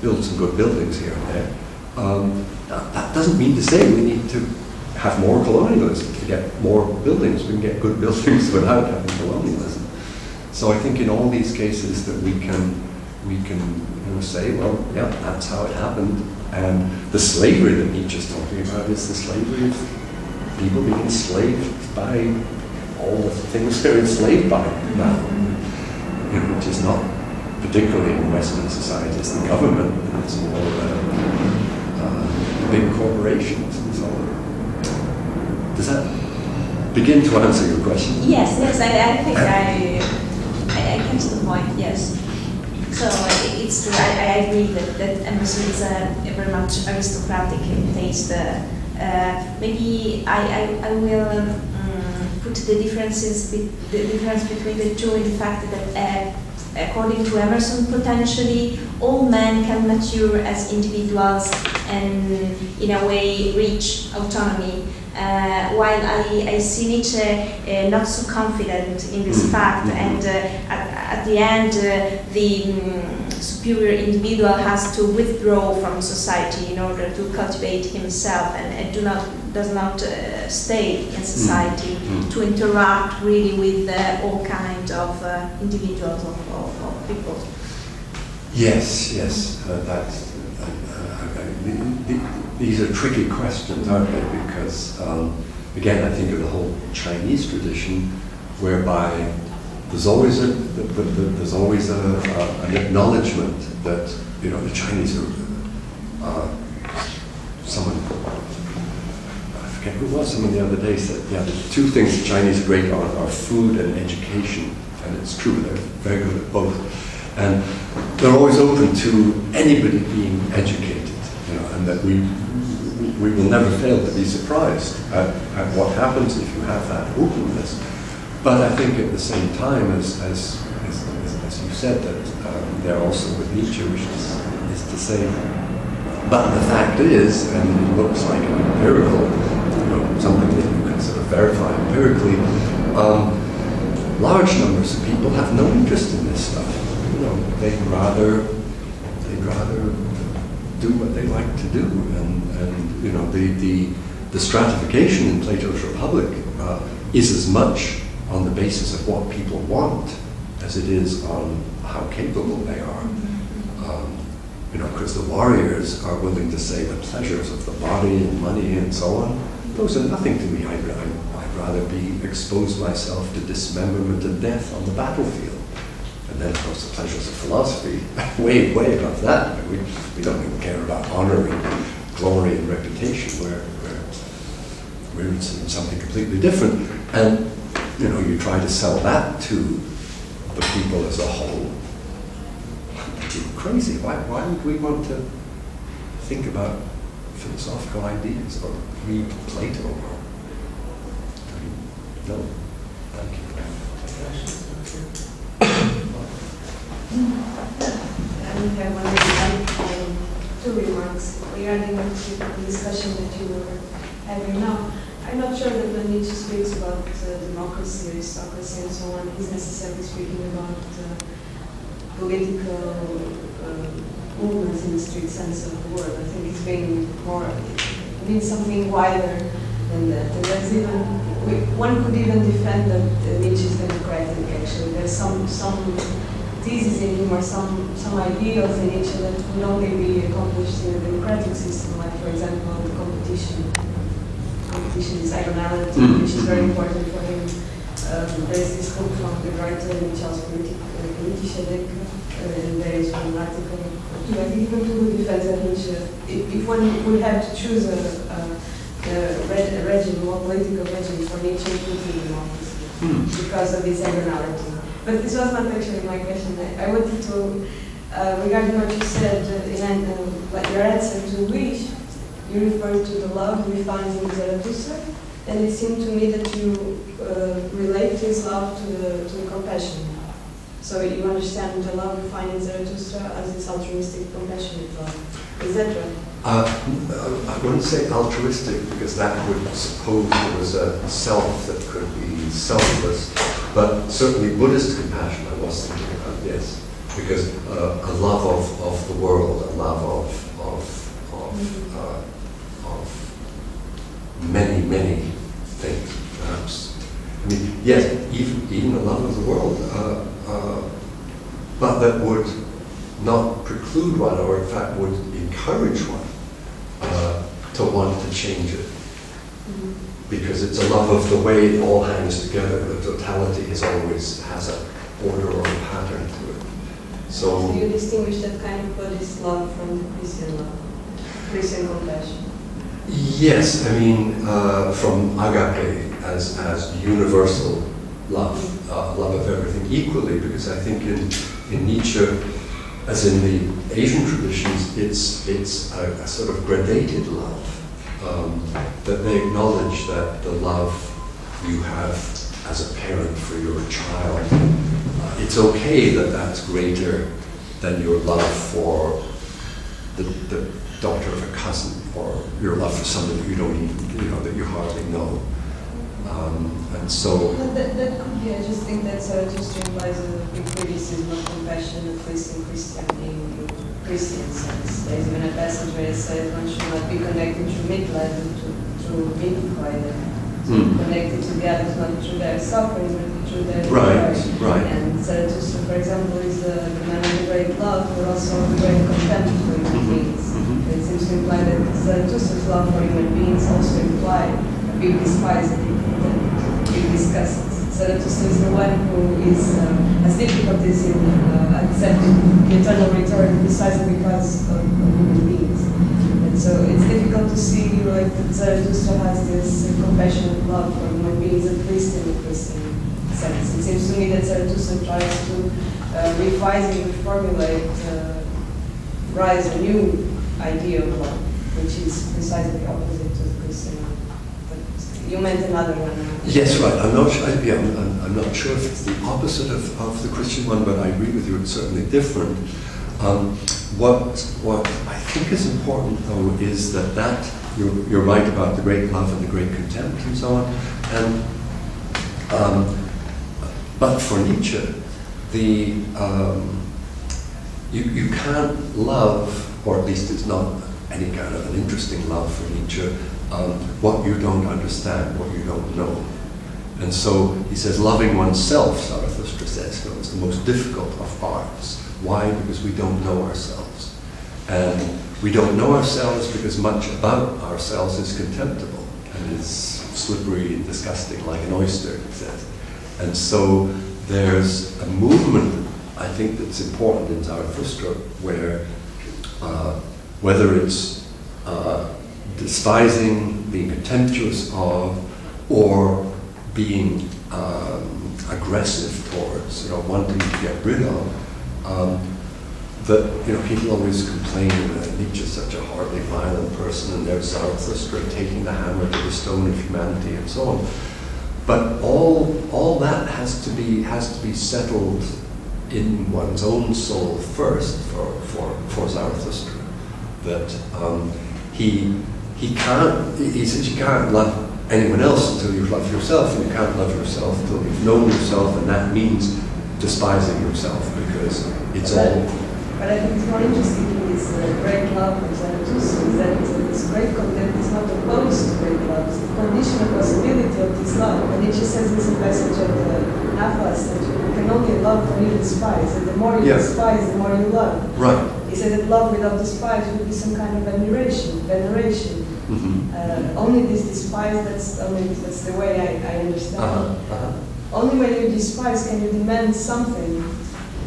build some good buildings here and there. That doesn't mean to say we need to have more colonialism to get more buildings. We can get good buildings without having colonialism. So I think in all these cases that we can say, well, yeah, that's how it happened. And the slavery that Nietzsche's talking about is the slavery of people being enslaved by all the things they're enslaved by now, which is not particularly in Western societies the government, it's more big corporations and so on. Does that begin to answer your question? Yes, I think I came to the point, yes. So it's true, I agree that Emerson is very much aristocratic in taste. Maybe I will put the difference between the two in the fact that according to Emerson, potentially all men can mature as individuals and in a way reach autonomy. While I see Nietzsche not so confident in this fact, and at the end the superior individual has to withdraw from society in order to cultivate himself, and does not stay in society to interact really with all kinds of individuals of people. Yes. These are tricky questions, aren't they? Because again, I think of the whole Chinese tradition, whereby there's always an acknowledgement that the Chinese are someone. I forget who it was. Someone the other day said, the two things the Chinese are great on are food and education, and it's true. They're very good at both, and they're always open to anybody being educated. And that we will never fail to be surprised at what happens if you have that openness. But I think at the same time, as you said, that they're also with Nietzsche, which is to say, but the fact is, and it looks like an empirical, something that you can sort of verify empirically, large numbers of people have no interest in this stuff. They'd rather do what they like to do, and the stratification in Plato's Republic is as much on the basis of what people want as it is on how capable they are. Because the warriors are willing to say the pleasures of the body and money and so on, those are nothing to me. I'd rather expose myself to dismemberment and death on the battlefield. And then, of course, the pleasures of philosophy, way above that. We don't even care about honor and glory and reputation. We're in something completely different. And, you try to sell that to the people as a whole. You're crazy. Why would we want to think about philosophical ideas or read Plato? No. Thank you. I have two remarks regarding the discussion that you were having now. I'm not sure that when Nietzsche speaks about democracy, aristocracy, and so on, he's necessarily speaking about political movements in the strict sense of the word. I think it's being means something wider than that. And that's one could even defend that Nietzsche is democratic. Actually, there's some thesis in him or some ideals in Nietzsche that would only be accomplished in a democratic system, like, for example, the competition. Competition is ironality, which is very important for him. There's this book from the writer Charles Friedrich, and there is one article. I think even to the defense of Nietzsche, if one would have to choose a regime, more political regime for Nietzsche, it would be democracy, because of his ironality. But this was not actually my question. I wanted to, regarding what you said, like your answer to wish, you referred to the love we find in Zarathustra, and it seemed to me that you relate this love to the compassion. So you understand the love we find in Zarathustra as this altruistic, compassionate love. Is that right? I wouldn't say altruistic, because that would suppose there was a self that could be selfless, but certainly Buddhist compassion I was thinking about, yes. Because a love yes, even a love of the world, but that would not preclude one, or in fact would encourage one to want to change it. Because it's a love of the way it all hangs together. The totality has an order or a pattern to it. So do you distinguish that kind of Buddhist love from the Christian love, Christian compassion? yes, I mean from agape as universal love, love of everything equally. Because I think in Nietzsche, as in the Asian traditions, it's a sort of gradated love. That they acknowledge that the love you have as a parent for your child, it's okay that that's greater than your love for the daughter of a cousin, or your love for someone that you don't even, that you hardly know. And so That could be, I just think that Zarathustra implies a big criticism of compassion, at least in Christian sense. There's even a passage where it says one should not be connected through Mitleid, but through Disquiet. Connected to the others, not through their suffering, but through their right. And Zarathustra, for example, is the man of great love, but also of great contempt for human beings. It seems to imply that Zarathustra's love for human beings also implied a big despise and big disgust. Zarathustra is the one who has difficulties in accepting the eternal return precisely because of human beings. And so it's difficult to see like that Zarathustra has this compassionate love for human beings, at least in the Christian sense. It seems to me that Zarathustra tries to revise and reformulate, rise a new idea of love, which is precisely opposite to the Christian love. But you meant another one. Yes, right. I'm not sure. I'm not sure if it's the opposite of the Christian one, but I agree with you. It's certainly different. What I think is important, though, is that you're right about the great love and the great contempt and so on. And but for Nietzsche, you can't love, or at least it's not any kind of an interesting love for Nietzsche, what you don't understand, what you don't know. And so he says, loving oneself, Zarathustra says, is the most difficult of arts. Why? Because we don't know ourselves. And we don't know ourselves because much about ourselves is contemptible and is slippery and disgusting, like an oyster, he says. And so there's a movement, I think, that's important in Zarathustra, where whether it's despising, being contemptuous of, or being aggressive towards, wanting to get rid of, that people always complain that Nietzsche's such a horribly violent person, and there's Zarathustra taking the hammer to the stone of humanity and so on. But all that has to be settled in one's own soul first for Zarathustra. That he says you can't love anyone else until you've loved yourself, and you can't love yourself until you've known yourself, and that means despising yourself because it's all. But I think it's more interesting in this great love of Zarathustra is that this great contempt is not opposed to great love, it's the conditional possibility of this love. And Nietzsche says this in passage of the Nafas that you can only love when you despise, and the more you despise, the more you love. Right. He said that love without despise would be some kind of veneration. Only this despise, that's the way I understand. Only when you despise can you demand something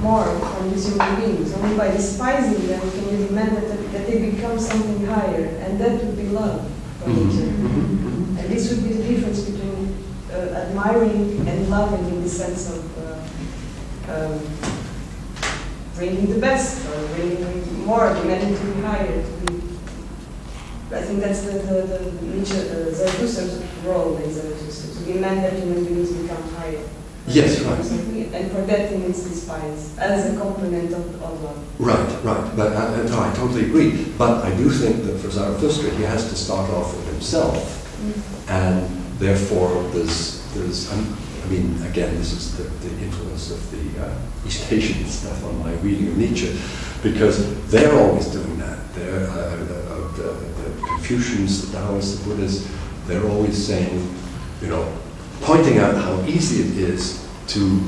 more from these human beings. Only by despising them can you demand that they become something higher, and that would be love for Nietzsche. And this would be the difference between admiring and loving in the sense of bringing the best, or bringing more, demanding to be higher. I think that's the Nietzsche, Zarathustra's role in Zarathustra, to demand that human beings become higher. Yes, right. And for that he needs despise as a component of love. Right. But no, I totally agree. But I do think that for Zarathustra, he has to start off with himself, and therefore there's. Again, this is the influence of the East Asian stuff on my reading of Nietzsche, because they're always doing that. They're the Confucians, the Taoists, the Buddhists. They're always saying, pointing out how easy it is to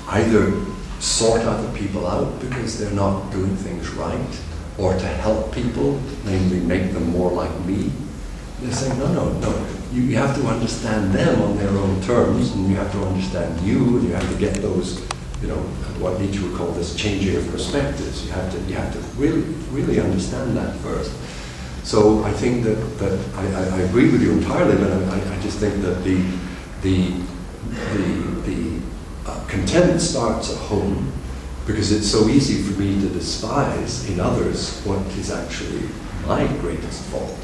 either sort other people out because they're not doing things right, or to help people, namely make them more like me. They're saying, no. You have to understand them on their own terms, and you have to understand you, and you have to get those, what Nietzsche would call this changing of perspectives. You have to really understand that first. So I think that I agree with you entirely, but I just think that the contempt starts at home, because it's so easy for me to despise in others what is actually my greatest fault.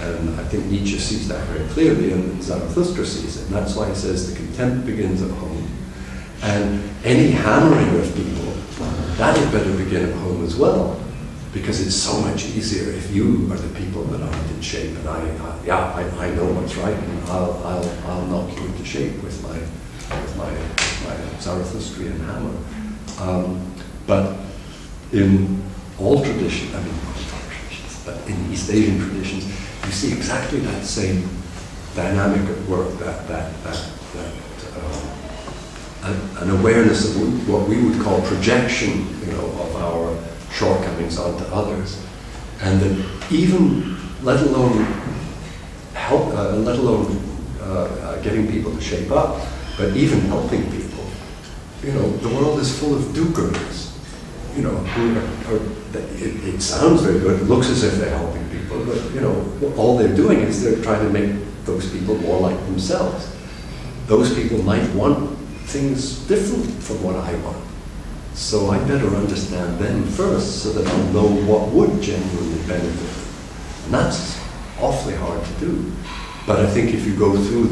And I think Nietzsche sees that very clearly, and Zarathustra sees it. And that's why he says the contempt begins at home. And any hammering of people, that had better begin at home as well, because it's so much easier if you are the people that aren't in shape, and I know what's right, and I'll knock you into shape with my Zarathustrian hammer. But in all traditions, but in East Asian traditions, you see exactly that same dynamic at work, an awareness of what we would call projection, of our shortcomings onto others, and that even, let alone getting people to shape up, but even helping people, the world is full of do-gooders, it sounds very good, it looks as if they're helping people, but all they're doing is they're trying to make those people more like themselves. Those people might want things different from what I want. So I better understand them first so that I'll know what would genuinely benefit them. And that's awfully hard to do. But I think if you go through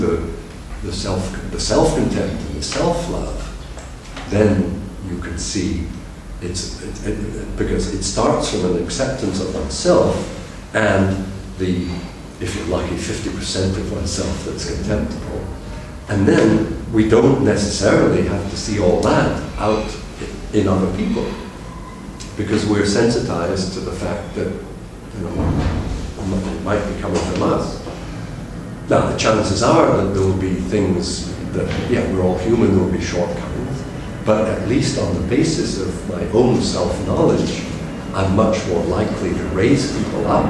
the self-contempt and the self-love, then you can see because it starts from an acceptance of oneself and if you're lucky, 50% of oneself that's contemptible. And then we don't necessarily have to see all that out in other people, because we're sensitized to the fact that it might be coming from us. Now, the chances are that there will be things that, we're all human, there will be shortcomings, but at least on the basis of my own self-knowledge, I'm much more likely to raise people up,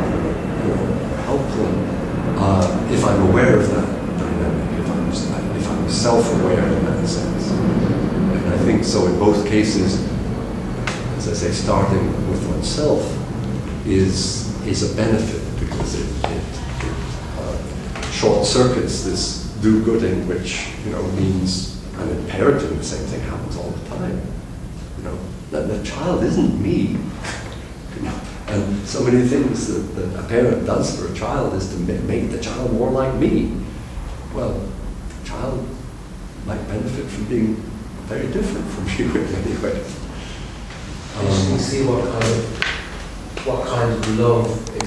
help them, if I'm aware of that dynamic, if I'm self-aware in that sense. And I think so in both cases, as I say, starting with oneself is a benefit, because it short circuits this do-gooding, which means I'm imperative. The same thing happens all the time. The child isn't me. And so many things that a parent does for a child is to make the child more like me. Well, the child might benefit from being very different from you in many ways. You see what kind of love exists